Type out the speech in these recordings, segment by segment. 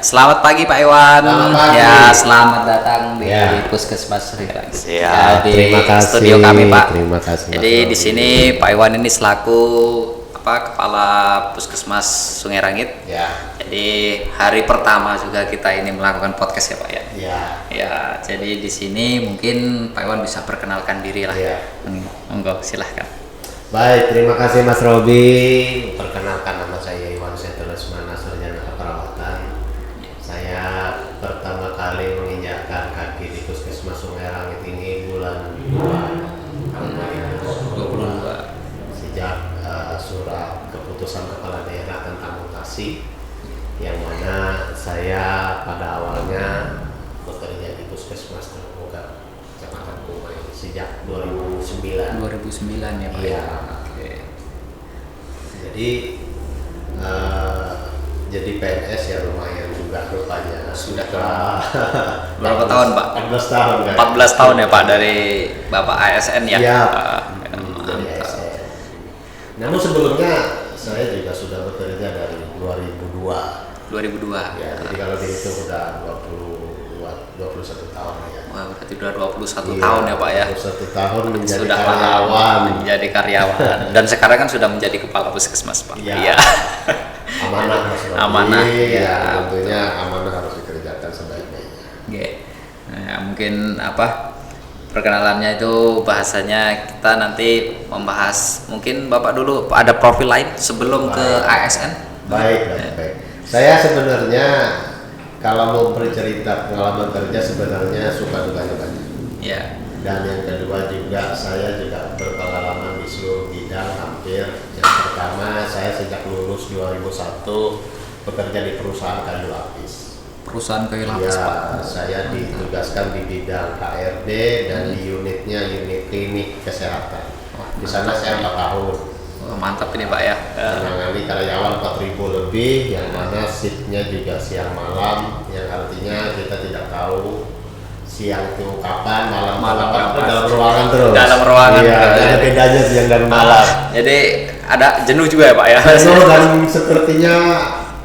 selamat pagi Pak Iwan. Selamat pagi. Ya, selamat datang di Puskesmas Relax. Ya, di terima kasih. studio kami Pak. Terima kasih. Jadi di sini Pak Iwan ini selaku kepala Puskesmas Sungai Rangit. Ya. Jadi hari pertama juga kita ini melakukan podcast ya Pak ya. Ya. Ya, jadi di sini mungkin Pak Iwan bisa perkenalkan diri lah. Ya. Monggo, silahkan. Baik, terima kasih Mas Robi. Perkenalkan, nama saya Iwan Seto Lesmana, sarjana keperawatan. Saya pertama kali menginjakkan kaki di Puskesmas Sungai Rangit ini bulan 2 tahun 2022 sejak surat keputusan kepala daerah tentang mutasi, yang mana saya pada awalnya bekerja di Puskesmas Terbuka Kecamatan Kumai sejak 2009 ya Pak. Iya. Oke. Jadi PNS ya lumayan juga rupanya. Sudah berapa tahun Pak? 14 tahun kan? 14 tahun ya Pak dari Bapak ASN ya? Iya. Mantap. Jadi ASN. Namun sebelumnya saya juga sudah bekerja dari 2002. 2002. Ya, jadi kalau dihitung udah 21 tahun ya. Wah, berarti udah 21 Iya, tahun ya Pak ya? 21 tahun menjadi Sudah karyawan. menjadi karyawan. Dan sekarang kan sudah menjadi kepala puskesmas Pak. Iya. Iya. Amanah Mas Robi. Amanah, ya, ya, tentunya amanah harus dikerjakan sebaik-baiknya. Oke. Nah, mungkin perkenalannya itu bahasanya kita nanti membahas, mungkin Bapak dulu ada profil lain sebelum ke ASN. Baik. Saya sebenarnya kalau mau bercerita pengalaman kerja sebenarnya suka dukanya banyak. Ya. Dan yang kedua juga saya juga berpengalaman di seluruh bidang hampir. Yang pertama saya sejak lulus 2001 bekerja di perusahaan kayu lapis. Perusahaan kayu lapis Ya, Pak. saya ditugaskan di bidang HRD dan di unitnya unit klinik kesehatan. Di sana saya 4 tahun. Wah, mantap ini Pak ya. Menangani karyawan 4.000 lebih, yang mana shiftnya juga siang malam, yang artinya kita tidak tahu siang itu kapan, malam kapan, dalam ruangan terus. Dalam ruangan. Iya, ada bedanya siang dan malam. Jadi ada jenuh juga ya Pak ya. Jenuh dan sepertinya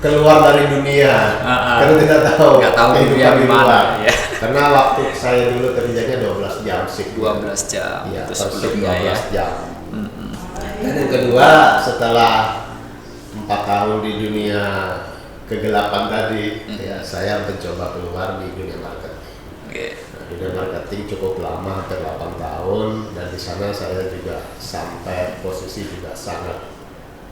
keluar dari dunia, karena tidak tahu. Nggak tahu dunia di mana. Ya. Karena waktu saya dulu kerjanya 12 jam shift. 12 jam. Iya, Itu per shift sebelumnya 12 ya. jam. Dan yang kedua, setelah 4 tahun di dunia kegelapan tadi, ya saya mencoba keluar di dunia marketing. Oke. Nah, dunia marketing cukup lama, hampir 8 tahun, dan di sana saya juga sampai posisi juga sangat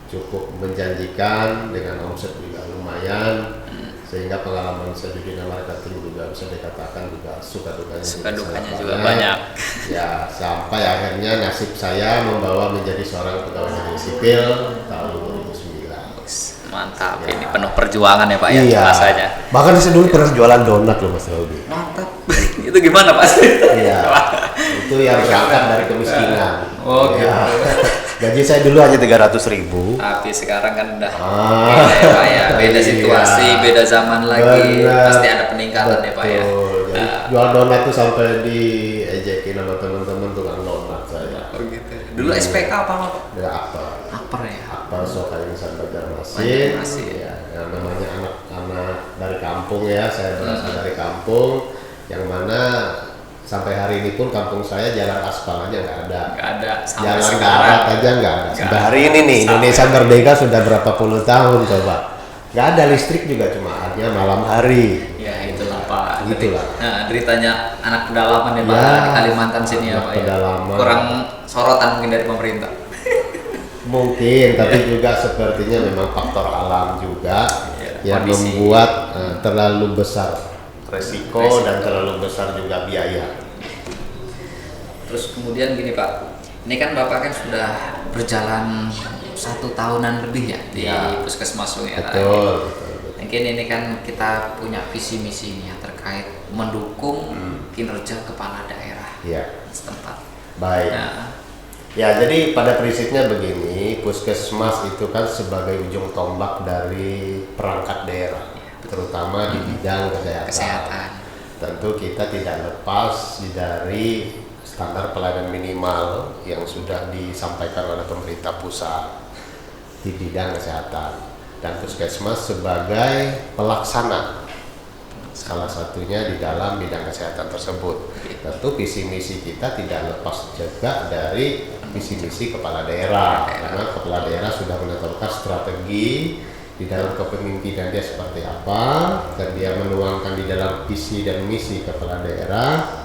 cukup menjanjikan dengan omset juga lumayan, sehingga pengalaman saya di dunia marketing juga bisa dikatakan juga suka dukanya juga banyak. Ya, sampai akhirnya nasib saya membawa menjadi seorang pegawai negeri sipil tahun 2009. Mantap, ini penuh perjuangan ya Pak ya rasanya. Bahkan saya dulu pernah jualan donat loh Mas Robi. Mantap. Itu gimana Pak? Iya. Itu yang berangkat dari kemiskinan. Oh, gitu. Ya. Gaji saya dulu hanya 300.000. Tapi sekarang kan udah beda ya Pak ya. Beda situasi, beda zaman lagi. Benar. Pasti ada peningkatan ya Pak ya. Jadi jual donat tuh sampai diejekin sama teman-teman tukang donat saya. Oh gitu. Dulu SPK apa Pak? Dia aktor. Akper ya. Aktor Soka Insan Banjarmasin. Banjarmasin. Ya, yang namanya anak-anak dari kampung ya. Saya berasal dari kampung, yang mana sampai hari ini pun kampung saya jalan aspal aja nggak ada. Nggak ada. Sampai Jalan sekarang darat aja nggak ada. Sampai hari ini nih Indonesia merdeka sudah berapa puluh tahun coba. Nggak ada listrik juga, cuma hanya malam hari. Ya itulah Pak. Itulah. Nah, deritanya anak pedalaman ya Pak Ya, di Kalimantan sini ya anak Pak ya. pedalaman. Kurang sorotan mungkin dari pemerintah. Mungkin, tapi juga sepertinya memang faktor alam juga yang kondisi. membuat terlalu besar resiko dan terlalu besar juga biaya. Terus kemudian gini Pak, ini kan Bapak kan sudah berjalan 1 tahunan lebih ya di Puskesmas Sungai Rangit. Betul. Mungkin ini kan kita punya visi misi ini ya terkait mendukung kinerja kepala daerah setempat. Baik. Nah, Ya, jadi pada prinsipnya begini, Puskesmas itu kan sebagai ujung tombak dari perangkat daerah, terutama di bidang kesehatan. Tentu kita tidak lepas dari standar pelayanan minimal yang sudah disampaikan oleh pemerintah pusat di bidang kesehatan, dan Puskesmas sebagai pelaksana salah satunya di dalam bidang kesehatan tersebut. Tentu visi misi kita tidak lepas juga dari visi misi kepala daerah, karena kepala daerah sudah menentukan strategi di dalam kepemimpinan dia seperti apa, dan dia menuangkan di dalam visi dan misi kepala daerah.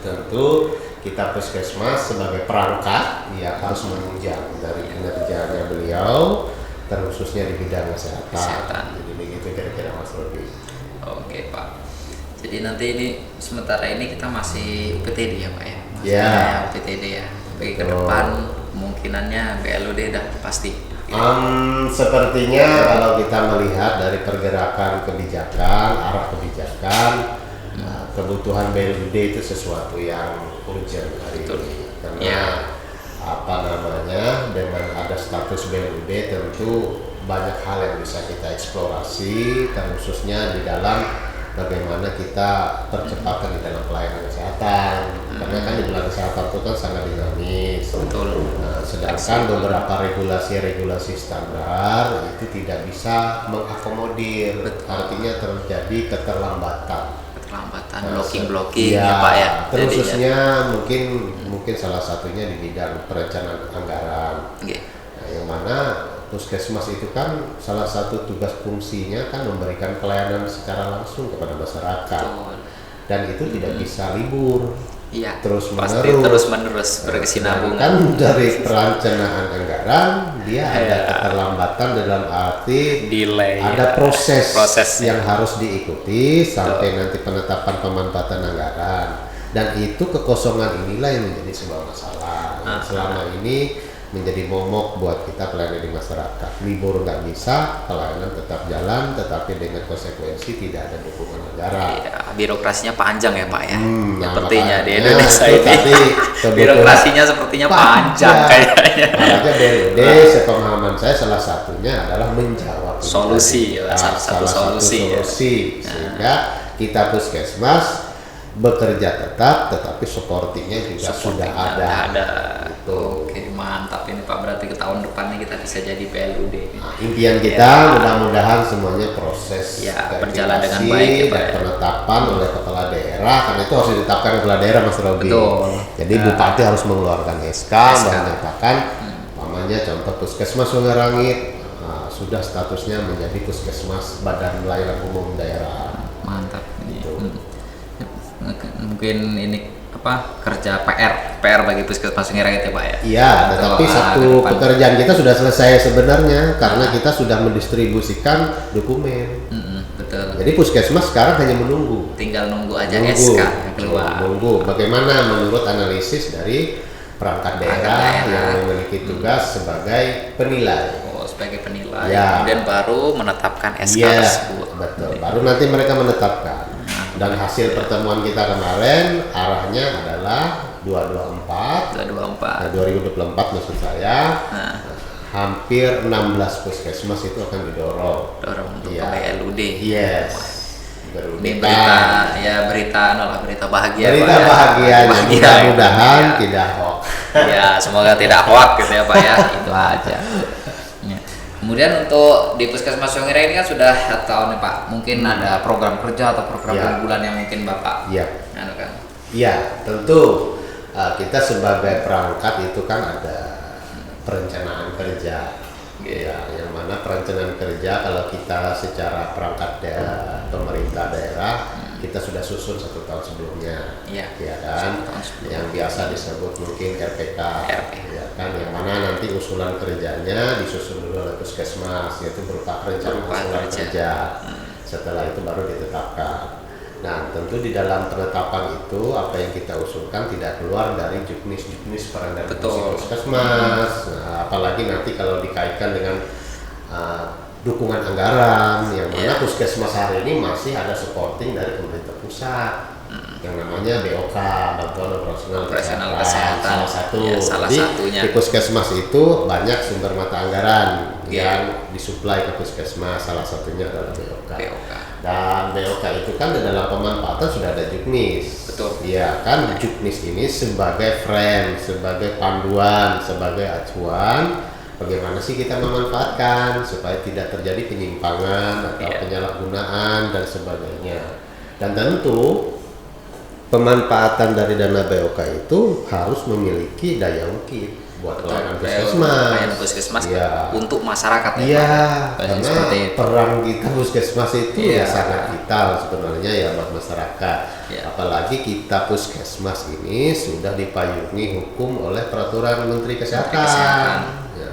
Tentu kita puskesmas sebagai perangkat ya harus menunjang dari kinerjanya beliau, terkhususnya di bidang kesehatan. Jadi begitu kira-kira Mas Robi. Oke Pak. Jadi nanti ini sementara ini kita masih PTD ya Pak ya? Ya. PTD ya. Bagi ke depan kemungkinannya BLUD dah pasti. Sepertinya kalau kita melihat dari pergerakan kebijakan, arah kebijakan, kebutuhan BLUD itu sesuatu yang urgent hari ini. Karena apa namanya, dengan ada status BLUD tentu banyak hal yang bisa kita eksplorasi, khususnya di dalam bagaimana kita percepatkan di dalam pelayanan kesehatan. Karena kan di dalam kesehatan itu kan sangat dinamis. Betul. Nah, sedangkan beberapa regulasi standar itu tidak bisa mengakomodir. Artinya terjadi keterlambatan, blocking ya Pak ya. Khususnya mungkin salah satunya di bidang perencanaan anggaran. Nah, yang mana puskesmas itu kan salah satu tugas fungsinya kan memberikan pelayanan secara langsung kepada masyarakat. Dan itu tidak bisa libur. Iya. Terus menerus berkesinambungan. Kan dari perencanaan anggaran dia ada keterlambatan dalam arti delay. Ada proses yang harus diikuti sampai nanti penetapan pemanfaatan anggaran. Dan itu kekosongan inilah yang menjadi sebuah masalah. Selama ini menjadi momok buat kita pelayanan di masyarakat. Libur nggak bisa, pelayanan tetap jalan, tetapi dengan konsekuensi tidak ada dukungan negara. Iya, birokrasinya panjang ya Pak ya. Sepertinya Nah, di Indonesia ini birokrasinya sepertinya panjang kayaknya. Makanya BLUD sepemahaman saya salah satunya adalah menjawab solusi, salah satu solusi. Sehingga kita puskesmas bekerja tetap, tetapi supportingnya juga sudah ada. Oke, mantap ini Pak, berarti ke tahun depannya kita bisa jadi BLUD. Nah, impian kita mudah-mudahan semuanya proses berjalan dengan baik ya Pak. Dan penetapan oleh kepala daerah, karena itu harus ditetapkan kepala daerah Mas Robi. Betul. Jadi bupati harus mengeluarkan SK. Menyatakan namanya contoh puskesmas Sungarangit sudah statusnya menjadi puskesmas Badan Layanan Umum Daerah. Mantap. Mungkin ini kerja PR bagi puskesmas Sungarangit ya Pak ya. Iya, tetapi satu pekerjaan kita sudah selesai sebenarnya karena kita sudah mendistribusikan dokumen. Betul. Jadi puskesmas sekarang hanya menunggu. Tinggal nunggu aja SK keluar. Nunggu. Bagaimana menurut analisis dari perangkat daerah yang memiliki tugas sebagai penilai. Sebagai penilai. Kemudian baru menetapkan SK tersebut. Betul. Baru nanti mereka menetapkan. Dan hasil pertemuan kita kemarin arahnya adalah 2024 maksud saya. Hampir 16 puskesmas itu akan didorong untuk BLUD. Yes. Ini berita bahagia. Berita bahagia. Mudah-mudahan tidak hoax. Ya, semoga tidak hoax gitu ya Pak ya. Itu aja. Kemudian untuk di Puskesmas Sungarangit ini kan sudah tahun nih Pak. Mungkin ada program kerja atau program unggulan yang mungkin Bapak. Iya, tentu kita sebagai perangkat itu kan ada perencanaan kerja. Yang mana perencanaan kerja kalau kita secara perangkat pemerintah daerah kita sudah susun 1 tahun sebelumnya, kan? Yang biasa disebut mungkin RPK, kan? Yang mana nanti usulan kerjanya disusun dulu oleh puskesmas, yaitu berupa rencana usulan kerja. Setelah itu baru ditetapkan. Nah, tentu di dalam penetapan itu apa yang kita usulkan tidak keluar dari juknis peran dan fungsi puskesmas. Nah, apalagi nanti kalau dikaitkan dengan dukungan anggaran, yang mana puskesmas hari ini masih ada supporting dari pemerintah pusat, yang namanya BOK, Bantuan Operasional Kesehatan. Salah satunya. Di puskesmas itu banyak sumber mata anggaran yang disuplai ke puskesmas, salah satunya adalah BOK. Dan BOK itu kan di dalam pemanfaatan sudah ada juknis. Betul. Iya kan, juknis ini sebagai frame, sebagai panduan, sebagai acuan bagaimana sih kita memanfaatkan supaya tidak terjadi penyimpangan atau penyalahgunaan dan sebagainya. Dan tentu pemanfaatan dari dana BOK itu harus memiliki daya ungkit buat pelayanan puskesmas. Ya, untuk masyarakat ya. Iya, karena peran kita puskesmas itu ya sangat vital sebenarnya ya buat masyarakat. Ya. Apalagi kita puskesmas ini sudah dipayungi hukum oleh peraturan Menteri Kesehatan. Ya.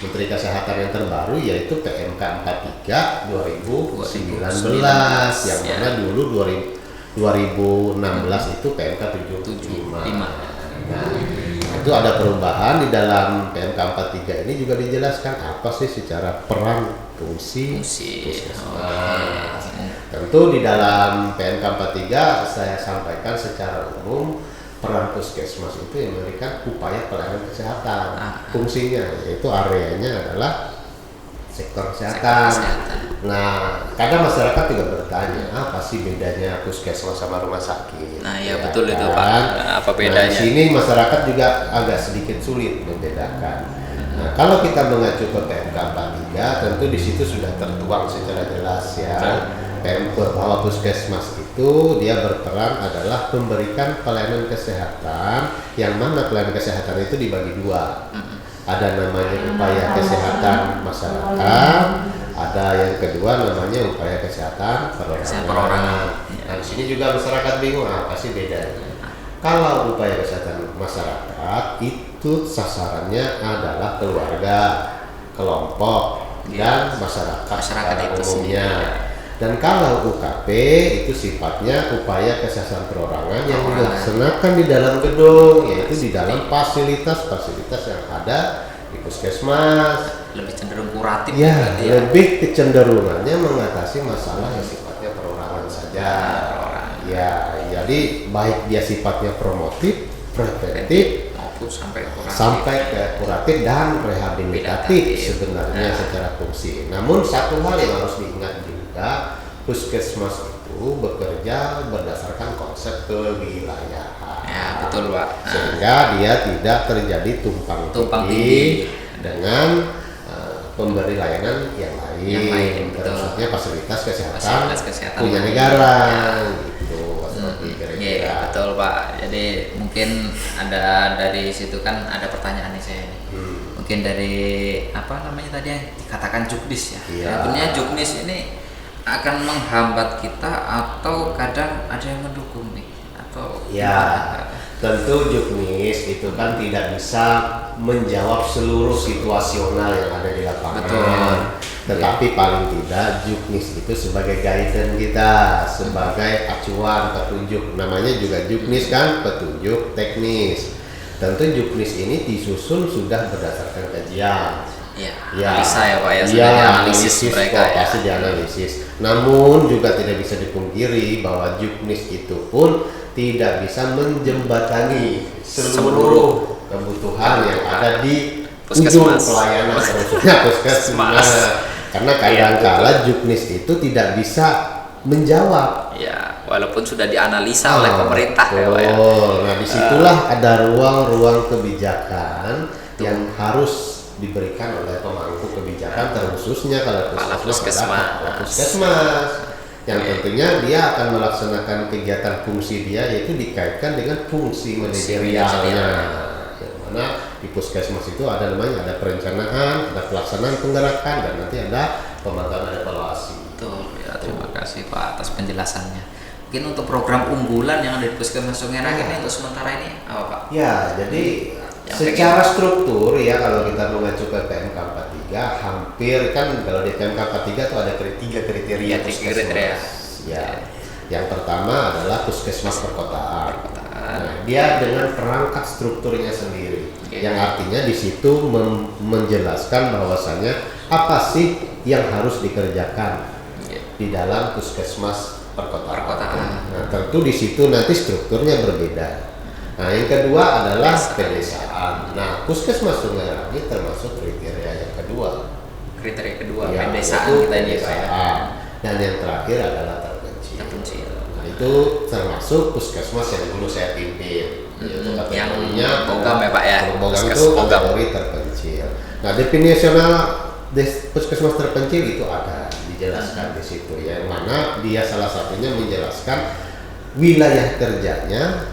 Menteri Kesehatan yang terbaru yaitu PMK 43 2019 yang mana dulu 2016 itu PMK 75. Nah, itu ada perubahan di dalam PMK 43 ini juga dijelaskan apa sih secara peran fungsi puskesmas. Tentu di dalam PMK 43 saya sampaikan secara umum peran puskesmas itu yang memberikan upaya pelayanan kesehatan. Fungsinya yaitu areanya adalah sektor kesehatan. Nah, kadang masyarakat juga bertanya, apa sih bedanya puskesmas sama rumah sakit? Nah, ya betul itu Pak. Apa bedanya? Nah, di sini masyarakat juga agak sedikit sulit membedakan. Nah, kalau kita mengacu ke PMK 43, tentu di situ sudah tertuang secara jelas ya. PMK bahwa puskesmas itu dia berperan adalah memberikan pelayanan kesehatan, yang mana pelayanan kesehatan itu dibagi dua. Ada namanya upaya kesehatan masyarakat, ada yang kedua namanya upaya kesehatan perorangan. Nah, di sini juga masyarakat bingung apa sih bedanya. Kalau upaya kesehatan masyarakat itu sasarannya adalah keluarga, kelompok, dan masyarakat itu umumnya. Dan kalau UKP itu sifatnya upaya kesehatan perorangan yang dilaksanakan di dalam gedung, yaitu di dalam fasilitas-fasilitas yang ada di puskesmas. Lebih cenderung kuratif ya, lebih kecenderungannya mengatasi masalah yang sifatnya perorangan saja. Ya, jadi baik dia sifatnya promotif, preventif, maupun sampai ke kuratif dan rehabilitatif sebenarnya secara fungsi. Namun satu hal yang harus diingat juga, puskesmas itu bekerja berdasarkan konsep kewilayahan. Ya, betul Pak. Sehingga dia tidak terjadi tumpang tindih dengan pemberi layanan yang lain. Maksudnya fasilitas kesehatan punya negara. Iya betul Pak. Jadi mungkin ada dari situ kan ada pertanyaan nih saya. Mungkin dari apa namanya tadi yang dikatakan juknis ya. Sebenarnya juknis ini akan menghambat kita atau kadang ada yang mendukung nih atau tentu juknis itu kan tidak bisa menjawab seluruh situasional yang ada di lapangan. Betul. Tetapi paling tidak juknis itu sebagai guidance kita, sebagai acuan, petunjuk. Namanya juga juknis kan, petunjuk teknis. Tentu juknis ini disusun sudah berdasarkan kajian. Analisa ya Pak ya, sudah dianalisis mereka ya. Pasti dianalisis. Namun juga tidak bisa dipungkiri bahwa juknis itu pun tidak bisa menjembatani seluruh kebutuhan yang ada di ujung pelayanan puskesmas. Karena kadang-kala juknis itu tidak bisa menjawab. Ya, walaupun sudah dianalisa oleh pemerintah ya Pak ya. Nah, disitulah ada ruang-ruang kebijakan yang harus diberikan oleh pemangku kebijakan, terkhususnya kalau puskesmas. Yang tentunya dia akan melaksanakan kegiatan fungsi dia, yaitu dikaitkan dengan fungsi manajerialnya. Yang mana di puskesmas itu ada namanya ada perencanaan, ada pelaksanaan penggerakan, dan nanti ada pemantauan dan evaluasi. Betul ya, terima kasih Pak atas penjelasannya. Mungkin untuk program unggulan yang ada di Puskesmas Sungai Raya ini untuk sementara ini apa Pak? Ya, jadi secara struktur ya kalau kita mengacu ke PMK 43 hampir kan kalau di PMK 43 itu ada tiga kriteria puskesmas. Yang pertama adalah puskesmas perkotaan. Nah, dia dengan perangkat strukturnya sendiri. Yang artinya di situ menjelaskan bahwasannya apa sih yang harus dikerjakan di dalam puskesmas perkotaan. Nah, tentu di situ nanti strukturnya berbeda. Nah, yang kedua adalah pedesaan. Nah, puskesmas Sungai Rangi termasuk kriteria yang kedua. Kriteria kedua, pedesaan kita ini Pak ya. Dan yang terakhir adalah terpencil. Nah, itu termasuk puskesmas yang dulu saya pimpin. Yaitu kategorinya Bogam ya Pak ya. Bogam itu kategori terpencil. Nah, definisional puskesmas terpencil itu ada dijelaskan di situ ya, yang mana dia salah satunya menjelaskan wilayah kerjanya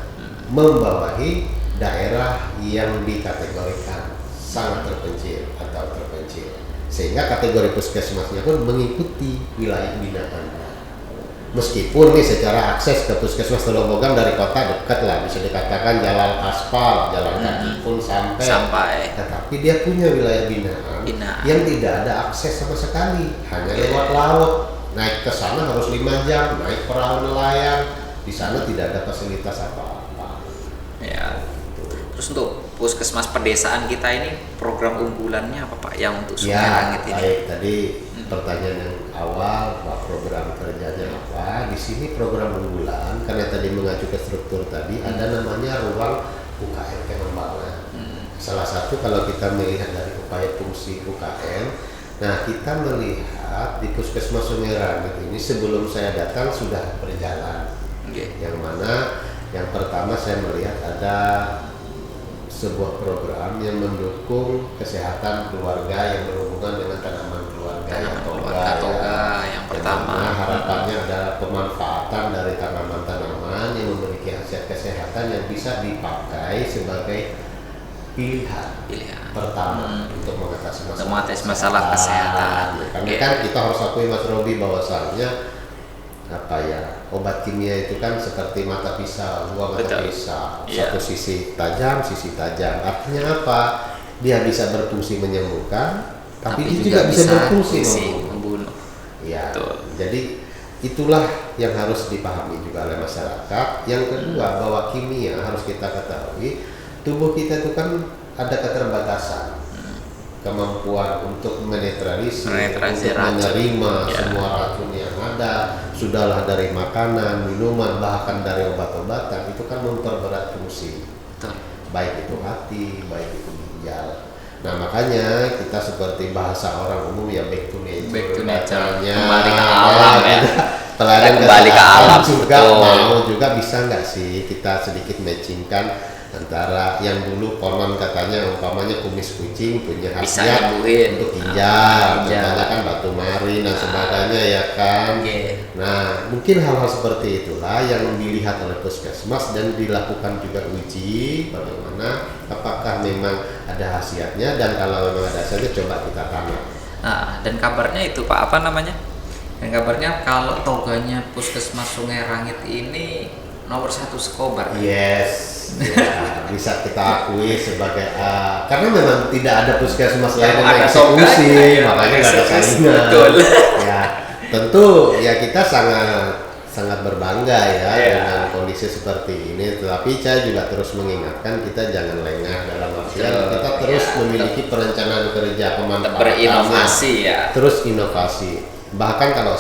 membawahi daerah yang dikategorikan sangat terpencil atau terpencil, sehingga kategori puskesmasnya pun mengikuti wilayah binaan. Meskipun nih secara akses ke puskesmas Teluk Bogam dari kota dekat lah, bisa dikatakan jalan aspal, jalan kaki pun sampai, tetapi dia punya wilayah binaan yang tidak ada akses sama sekali, hanya lewat laut. Naik ke sana harus 5 jam, naik perahu nelayan, di sana tidak ada fasilitas apa-apa. Ya. Terus untuk puskesmas pedesaan kita ini program unggulannya apa Pak yang untuk Sungai Rangit ini? Baik, tadi pertanyaan yang awal Pak, program kerjanya apa? Di sini program unggulan karena tadi mengacu ke struktur tadi ada namanya ruang UKM pengembangan. Salah satu kalau kita melihat dari upaya fungsi UKM, nah kita melihat di Puskesmas Sungai Rangit ini sebelum saya datang sudah berjalan. Yang mana yang pertama saya melihat ada sebuah program yang mendukung kesehatan keluarga yang berhubungan dengan tanaman keluarga yang pertama. Harapannya adalah pemanfaatan dari tanaman-tanaman yang memiliki khasiat kesehatan yang bisa dipakai sebagai pilihan pertama untuk mengatasi masalah kesehatan. Karena kan kita harus akui Mas Robi bahwasannya obat kimia itu kan seperti mata pisau, dua mata pisau, satu sisi tajam, artinya apa? Dia bisa berfungsi menyembuhkan, tapi dia juga bisa berfungsi membunuh. Ya, jadi itulah yang harus dipahami juga oleh masyarakat. Yang kedua, bahwa kimia harus kita ketahui, tubuh kita itu kan ada keterbatasan. Kemampuan untuk menetralisir, untuk menerima semua racun yang ada, sudahlah dari makanan, minuman, bahkan dari obat-obatan, itu kan memperberat fungsi. Baik itu hati, baik itu ginjal. Nah makanya kita seperti bahasa orang umum ya back to nature, kembali ke alam ya. Pelarian kembali ke alam juga mau juga bisa nggak sih kita sedikit matchingkan antara yang dulu konon katanya umpamanya kumis kucing punya khasiat untuk ginjal, contohnya kan batu mari dan sebagainya ya kan. Nah mungkin hal-hal seperti itulah yang dilihat oleh puskesmas dan dilakukan juga uji bagaimana apakah memang ada khasiatnya, dan kalau memang ada khasiatnya coba kita tanam. Dan kabarnya itu Pak dan kabarnya kalau toganya puskesmas Sungai Rangit ini nomor 1 Skobar. Yes. Ya, bisa kita akui sebagai karena memang tidak ada puskesmas lain yang eksekusi, makanya nggak ada saingan. Ya, tentu ya kita sangat berbangga ya dengan kondisi seperti ini. Tetapi saya juga terus mengingatkan kita jangan lengah dalam artian kita terus memiliki perencanaan kerja pemanfaatan, berinovasi terus inovasi. Bahkan kalau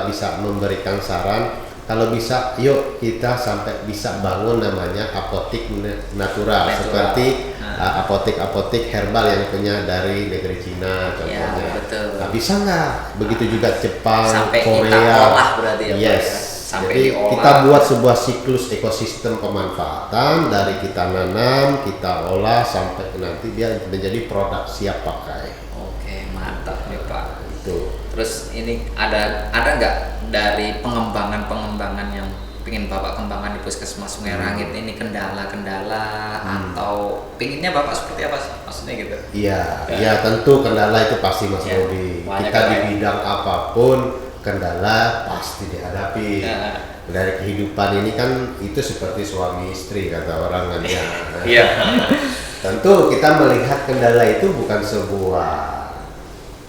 bisa memberikan saran, kalau bisa yuk kita sampai bisa bangun namanya apotik natural. Seperti apotik herbal yang punya dari negeri Cina contohnya. Nah, bisa nggak begitu juga Jepang, sampai Korea, kita olah berarti ya, yes. Jadi kita buat sebuah siklus ekosistem pemanfaatan dari kita nanam, kita olah sampai nanti dia menjadi produk siap pakai. Oke, mantap nih Pak. Itu. Terus ini ada nggak dari pengembangan yang pengen Bapak kembangkan di Puskesmas Sungai Rangit ini, kendala-kendala atau pinginnya Bapak seperti apa sih? Maksudnya gitu? Iya, tentu kendala itu pasti Mas Rudi. Kita di bidang apapun kendala pasti dihadapi. Dari kehidupan ini kan itu seperti suami istri kata orang kan ya. Iya. Tentu kita melihat kendala itu bukan sebuah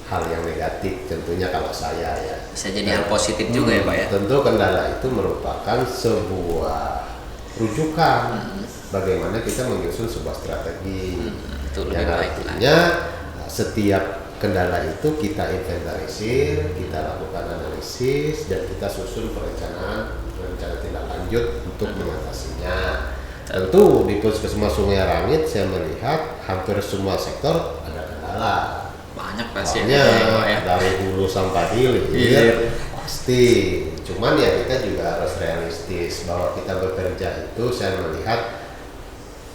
hal yang negatif, tentunya kalau saya ya. Bisa jadi hal positif juga ya Pak ya. Tentu kendala itu merupakan sebuah rujukan bagaimana kita menyusun sebuah strategi. Yang artinya setiap kendala itu kita inventarisir, kita lakukan analisis, dan kita susun rencana tindak lanjut untuk mengatasinya. Tentu di Puskesmas Sungai Rangit saya melihat hampir semua sektor ada kendala. Banyak pasti ya, dari hulu sampai hilir pasti. Cuman ya kita juga harus realistis bahwa kita bekerja itu saya melihat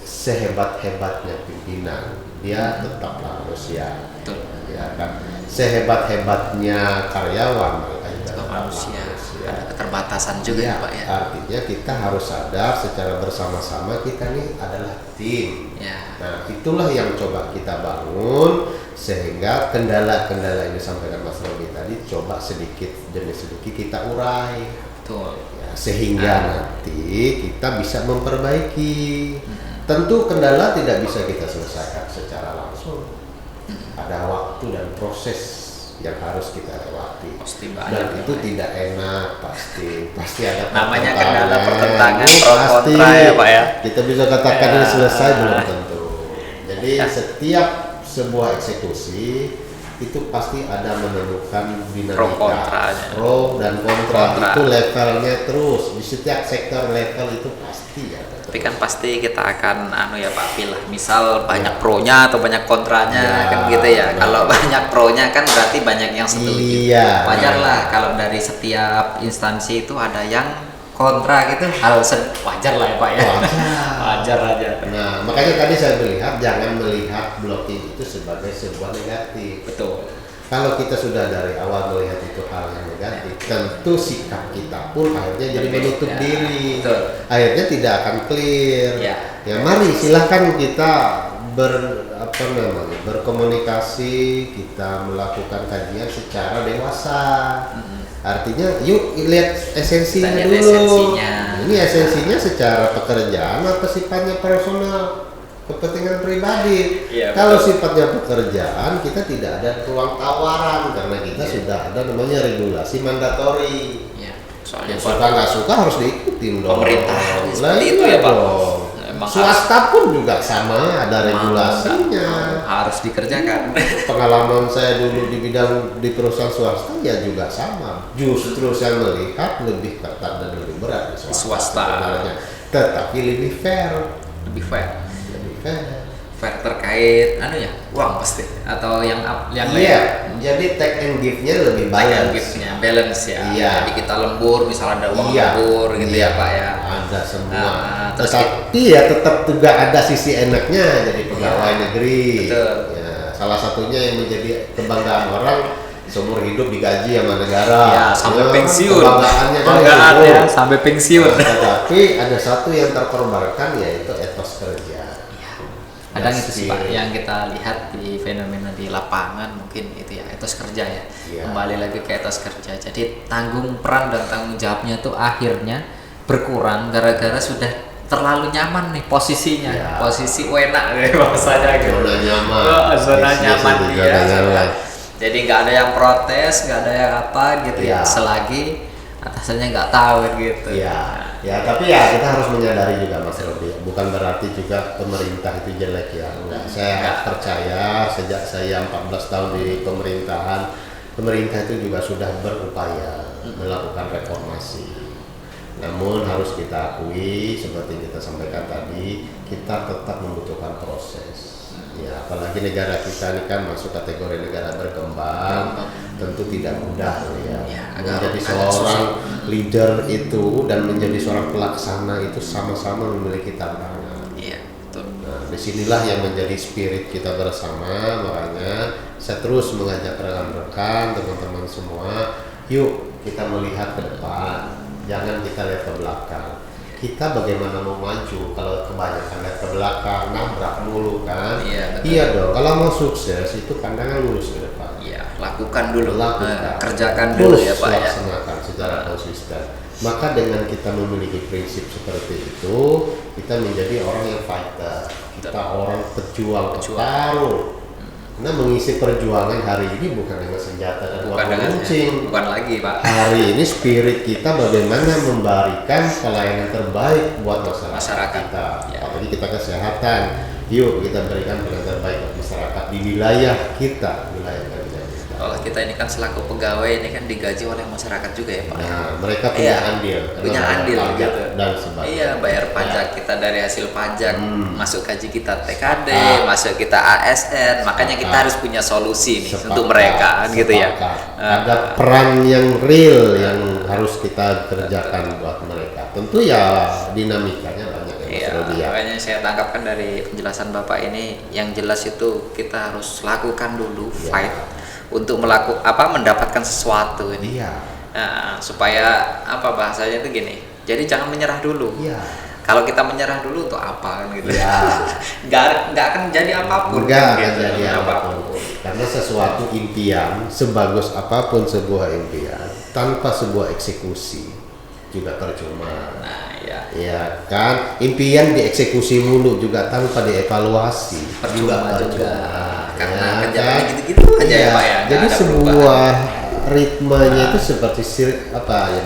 sehebat-hebatnya pimpinan, dia tetaplah manusia. Betul. Ya kan, sehebat-hebatnya karyawan, mereka juga tetap Manusia. Ada keterbatasan juga ya, Pak ya. Artinya kita harus sadar secara bersama-sama kita ini adalah tim. Ya. Nah, itulah yang coba kita bangun sehingga kendala-kendala ini sampaikan Mas Robi tadi coba sedikit demi sedikit kita urai. Betul. Ya, sehingga nanti kita bisa memperbaiki. Tentu kendala tidak bisa kita selesaikan secara langsung. Ada waktu dan proses yang harus kita lewati. Pasti banyak. Dan itu tidak enak, pasti ada namanya pertentangan. kendala pertentangan pro Pasti. kontra ya, Pak ya. Kita bisa katakan Ya. ini selesai belum tentu. Jadi Ya. setiap sebuah eksekusi itu pasti ada menemukan dinamika Pro kontranya. pro dan kontra. Kontra. Itu levelnya terus di setiap sektor level itu pasti ada. Tapi kan pasti kita akan ya Pak, pilih misal banyak pronya atau banyak kontranya Ya, kan gitu ya. nah. Kalau banyak pronya kan berarti banyak yang setuju. Iya. Wajar lah kalau dari setiap instansi itu ada yang kontra gitu, wajar lah ya Pak ya. Wajar aja. Nah, makanya tadi saya melihat jangan melihat blocking itu sebagai sebuah negatif. Betul. Kalau kita sudah dari awal melihat itu hal yang negatif, tentu sikap kita pun akhirnya jadi menutup Ya, diri. betul. Akhirnya tidak akan clear. Ya. Ya mari silahkan kita berkomunikasi, kita melakukan kajian secara dewasa. Artinya yuk lihat esensinya Kita lihat dulu. esensinya. Ini esensinya secara pekerjaan atau sifatnya personal, kepentingan pribadi. Iya, Kalau betul. sifatnya pekerjaan, kita tidak ada ruang tawaran karena kita Iya. sudah ada namanya regulasi mandatori. Ya, soalnya Yang suka nggak suka harus diikutin dong. Pemerintah Lah seperti iya itu ya, Pak. dong. Emang Swasta pun juga sama, ada regulasinya. harus dikerjakan. Pengalaman saya dulu di bidang di perusahaan swasta ya juga sama. Justru saya melihat lebih ketat dan lebih berat di swasta. Sebenarnya. Tetapi lebih fair. Lebih fair. Lebih fair. Fair terkait ya uang pasti atau yang Iya, lain. jadi take and give-nya lebih Balance, balance. balance ya. Iya. Jadi kita lembur, misalnya ada uang Iya. lembur gitu Iya. ya Pak ya. Ada semua. Nah, terus Tetapi ya tetap juga ada sisi enaknya jadi pegawai Iya. negeri. Betul. Ya, salah satunya yang menjadi kebanggaan orang seumur hidup digaji sama negara. Ya, sampai Ya, pensiun. Kebanggaannya kan Banggaan itu. ya sampai pensiun. Nah, tetapi ada satu yang terkorbankan yaitu etos kerja. Kadang itu sih Pak Spirit. yang kita lihat di fenomena di lapangan mungkin itu ya etos kerja ya. Iya. Kembali lagi ke etos kerja. Jadi tanggung peran dan tanggung jawabnya tuh akhirnya berkurang gara-gara sudah terlalu nyaman nih posisinya. Iya. Posisi enak deh bahasanya gitu. Zona nyaman. Zona Bisnis nyaman itu dia. zona nyaman. Jadi nggak ada yang protes, nggak ada yang apa gitu Iya. ya. Selagi atasannya nggak tahu gitu. Iya, ya tapi ya kita harus menyadari juga Mas Robi, bukan berarti juga pemerintah itu jelek ya. Enggak, saya Enggak. percaya sejak saya 14 tahun di pemerintahan, pemerintah itu juga sudah berupaya melakukan reformasi. Namun harus kita akui seperti kita sampaikan tadi, kita tetap membutuhkan proses. Ya, apalagi negara kita ini kan masuk kategori negara berkembang, tentu tidak mudah ya. Ya, Menjadi agak seorang susah. leader itu dan menjadi seorang pelaksana itu sama-sama memiliki tantangan. Iya, betul. Nah, disinilah yang menjadi spirit kita bersama. Makanya saya terus mengajak rekan-rekan, teman-teman semua, yuk kita melihat ke depan, jangan kita lihat ke belakang. Kita bagaimana mau maju kalau kebanyakan lihat ke belakang, nabrak mulu kan? Iya, betul. Iya dong. Kalau mau sukses itu pandangan lurus ke depan. Iya, lakukan dulu. Lakukan. Kerjakan dulu Terus ya Pak ya. laksanakan secara konsisten. Maka dengan kita memiliki prinsip seperti itu, kita menjadi orang yang fighter. Kita orang pejuang, petarung. Karena mengisi perjuangan hari ini bukan dengan senjata dan uang runcing. bukan lagi Pak. Hari ini spirit kita bagaimana memberikan pelayanan terbaik buat masyarakat kita. Ya. Apalagi kita kesehatan. Yuk kita berikan pelayanan terbaik buat masyarakat di wilayah kita, wilayah kerja kita. Kalau kita ini kan selaku pegawai ini kan digaji oleh masyarakat juga ya Pak. Nah, mereka punya Iya, andil, punya karena andil pajak gitu. dan sebagainya. Iya, bayar pajak kita dari hasil pajak, masuk gaji kita TKD, Sepakat. masuk kita ASN, makanya kita Sepakat. harus punya solusi nih Sepakat, untuk mereka kan gitu ya. sepakat. Ada peran yang real yang harus kita kerjakan buat mereka. Tentu ya dinamikanya banyak yang Mas Iya, Robi ya. makanya saya tangkapkan dari penjelasan Bapak ini, yang jelas itu kita harus lakukan dulu Iya. fight untuk mendapatkan sesuatu ini. Iya. Nah, supaya bahasanya itu gini. Jadi jangan menyerah dulu. Iya. Kalau kita menyerah dulu untuk apa kan gitu. Iya. nggak akan jadi apapun. Enggak akan gitu. jadi apapun. Karena sesuatu impian, sebagus apapun sebuah impian, tanpa sebuah eksekusi juga percuma. Nah, ya. Ya kan, impian dieksekusi mulu juga tanpa dievaluasi Percuma juga. Karena kerjanya kan? gitu-gitu aja Iya. ya Pak ya. Nggak Jadi ada sebuah ritmenya itu seperti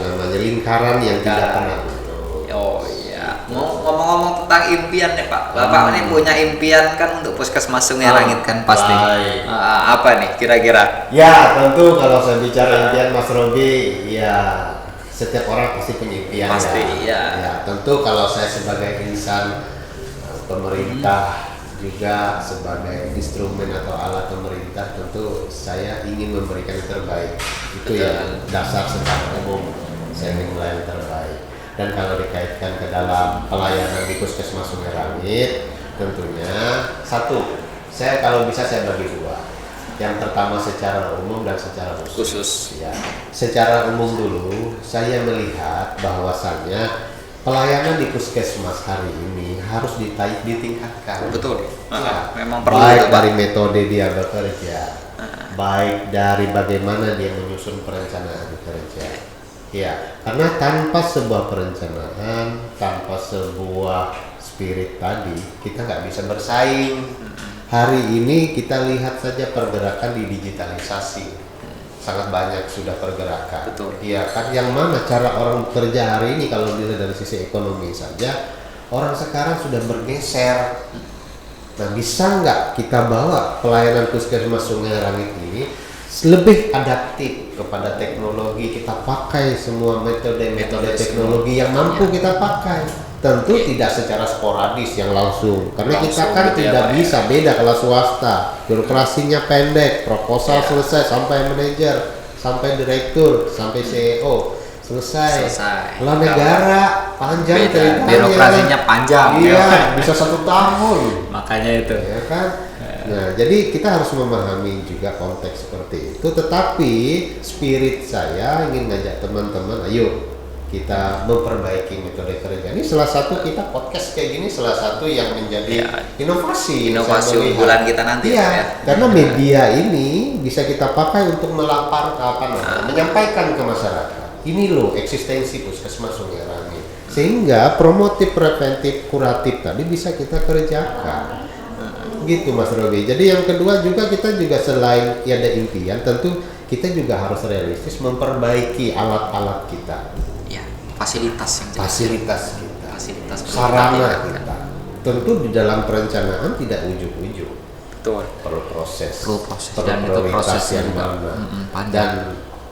namanya lingkaran yang tidak pernah putus. Oh iya, ngomong-ngomong tentang impian nih Pak, Bapak ini punya impian kan untuk Puskesmas Sungai Rangit kan pasti. Baik. Apa nih kira-kira? Ya tentu kalau saya bicara impian Mas Robi, ya setiap orang pasti punya impian. Pasti, ya. ya. Ya tentu kalau saya sebagai insan pemerintah juga sebagai instrumen atau alat pemerintah, tentu saya ingin memberikan yang terbaik. Itu Betul. ya dasar secara umum, saya ingin melayani terbaik. Dan kalau dikaitkan ke dalam pelayanan di Puskesmas Sungai Rangit, tentunya satu, saya kalau bisa saya bagi dua. Yang pertama secara umum dan secara khusus. Ya, secara umum dulu, saya melihat bahwasannya pelayanan di Puskesmas hari ini harus ditingkatkan. Betul. Ya, Memang perlu baik itu, Pak. dari metode dia bekerja, baik dari bagaimana dia menyusun perencanaan kerja. Ya, karena tanpa sebuah perencanaan, tanpa sebuah spirit tadi, kita nggak bisa bersaing. Hari ini kita lihat saja pergerakan di digitalisasi, sangat banyak sudah pergerakan. Betul. Iya kan, yang mana cara orang bekerja hari ini kalau dilihat dari sisi ekonomi saja, orang sekarang sudah bergeser. Nah, bisa nggak kita bawa pelayanan Puskesmas Sungai Rangit ini lebih adaptif kepada teknologi, kita pakai semua metode-metode teknologi yang mampu kita pakai. Tentu tidak secara sporadis yang langsung, karena kita kan gitu ya, tidak Pak, bisa beda kalau swasta, birokrasinya pendek, proposal Ya. selesai sampai manajer, sampai direktur, sampai CEO selesai. Kalau negara panjang Beda, ceritanya. birokrasinya panjang, Iya, ya. bisa 1 tahun. Makanya itu. Ya kan? Nah, jadi kita harus memahami juga konteks seperti itu. Tetapi spirit saya ingin ngajak teman-teman, ayo kita memperbaiki metode kerja. Ini salah satu kita podcast kayak gini, salah satu yang menjadi Ya. inovasi. Inovasi saya melihat. unggulan kita nanti, Iya, ya. karena media ini bisa kita pakai untuk melapar ke menyampaikan ke masyarakat. Ini loh eksistensi Puskesmas Sungai Rangit. Sehingga promotif, preventif, kuratif tadi bisa kita kerjakan. Gitu Mas Robi. Jadi yang kedua juga kita juga selain ada impian, tentu kita juga harus realistis memperbaiki alat-alat kita, Ya, fasilitas yang jelas. fasilitas kita, Fasilitas sarana perlengkapan. kita. Tentu di dalam perencanaan tidak ujuk-ujuk, Betul. perlu proses, Perlu proses, perlu dan itu prioritas prosesnya yang juga, mana, panjang. dan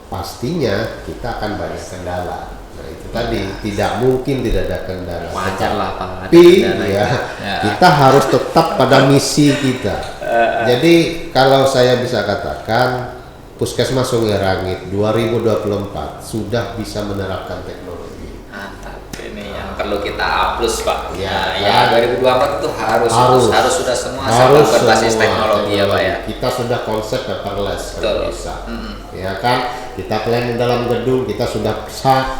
pastinya kita akan banyak kendala. Nah itu tadi tidak mungkin tidak ada kendala. Wajar lah Pak. ada Tapi kendala ya, itu. kita harus tetap pada misi kita. Jadi kalau saya bisa katakan Puskesmas Sungai Rangit 2024 sudah bisa menerapkan teknologi. Mantap, ini yang perlu kita upload Pak. Ya, Ya, kan? 2024 itu harus sudah semua harus serba berbasis semua teknologi ya Pak ya. Kita sudah konsep paperless kalau Betul. bisa. Ya kan, kita plan di dalam gedung, kita sudah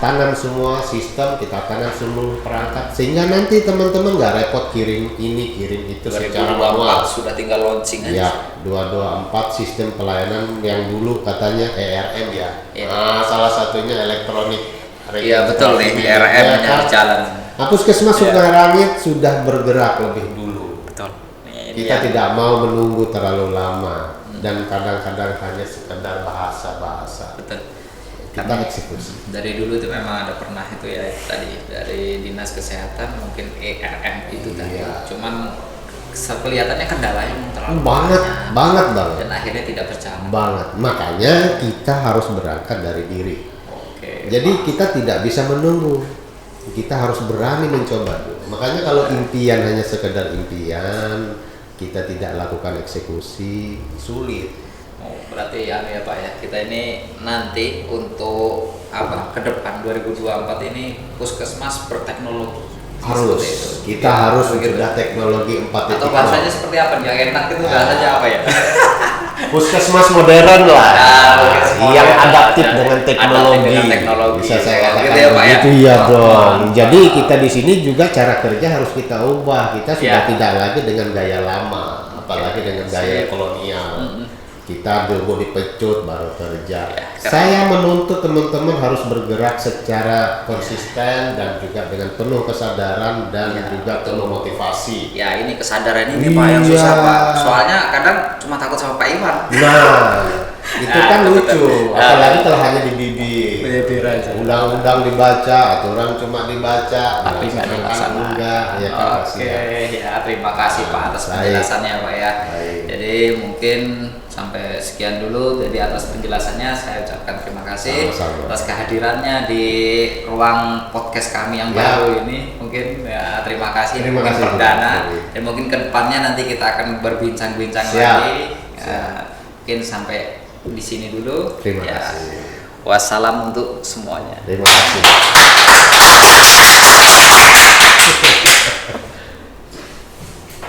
tanam semua sistem, kita tanam semua perangkat, sehingga nanti teman-teman nggak repot kirim ini kirim itu secara 2024 manual. sudah tinggal launching aja. Ya, 224 sistem pelayanan yang dulu katanya ERM ya. Iya. Nah, salah satunya elektronik. Iya betul nih, Ya RM nya kan? jalan. Nah, Puskesmas Iya. Sungai Rangit sudah bergerak lebih dulu. Betul. Ini Kita yang- tidak mau menunggu terlalu lama dan kadang-kadang hanya sekedar bahasa-bahasa. betul. Kita Karena eksekusi. dari dulu itu memang ada pernah itu ya tadi dari dinas kesehatan mungkin ERM itu tadi. Iya. Cuman kelihatannya kendalanya terlalu Banget, banyak. banget, banget. Dan akhirnya tidak berjalan. Banget. Makanya kita harus berangkat dari diri. Oke. Jadi kita tidak bisa menunggu. Kita harus berani mencoba dulu. Makanya kalau impian hanya sekedar impian, kita tidak lakukan eksekusi, sulit. Oh, berarti ya Pak ya, kita ini nanti untuk ke depan 2024 ini Puskesmas berteknologi. Harus. Seperti itu. Kita Ya, harus begitu. mencegah teknologi 4.0. Atau bahasanya seperti apa? Yang enak itu bahasanya apa ya? Puskesmas modern lah. Puskesmas Yang modern. adaptif Ada- dengan adaptif teknologi. dengan teknologi. Bisa saya Oh, katakan gitu ya, Pak, ya? begitu ya, Bro. Oh, Jadi kita di sini juga cara kerja harus kita ubah. Kita sudah Ya. tidak lagi dengan gaya lama, apalagi dengan gaya Sip. kolonial. Mm-mm. Kita dulu dipecut baru kerja. Ya, Saya menuntut teman-teman harus bergerak secara konsisten dan juga dengan penuh kesadaran dan Ya, juga penuh motivasi. Ya ini kesadaran ini Pak yang Iya. susah Pak. Soalnya kadang cuma takut sama Pak Iwan. Nah, itu kan Nah, lucu. betul. Apalagi kalau hanya di bibir. Bibir aja. Undang-undang dibaca, aturan cuma dibaca, Tapi nggak dilaksanakan dilaksanakan. enggak, ya kan Oke, kasihan. ya terima kasih Pak atas Baik. penjelasannya Pak ya. Baik. Jadi mungkin sampai sekian dulu. Jadi atas penjelasannya saya ucapkan terima kasih Sama-sama. atas kehadirannya di ruang podcast kami yang Ya. baru ini. Mungkin ya terima kasih. Terima Mungkin kasih. perdana. Dan mungkin kedepannya nanti kita akan berbincang-bincang Siap. lagi. Ya, Siap. mungkin sampai di sini dulu. Terima Ya. kasih. Wassalam untuk semuanya. Terima kasih.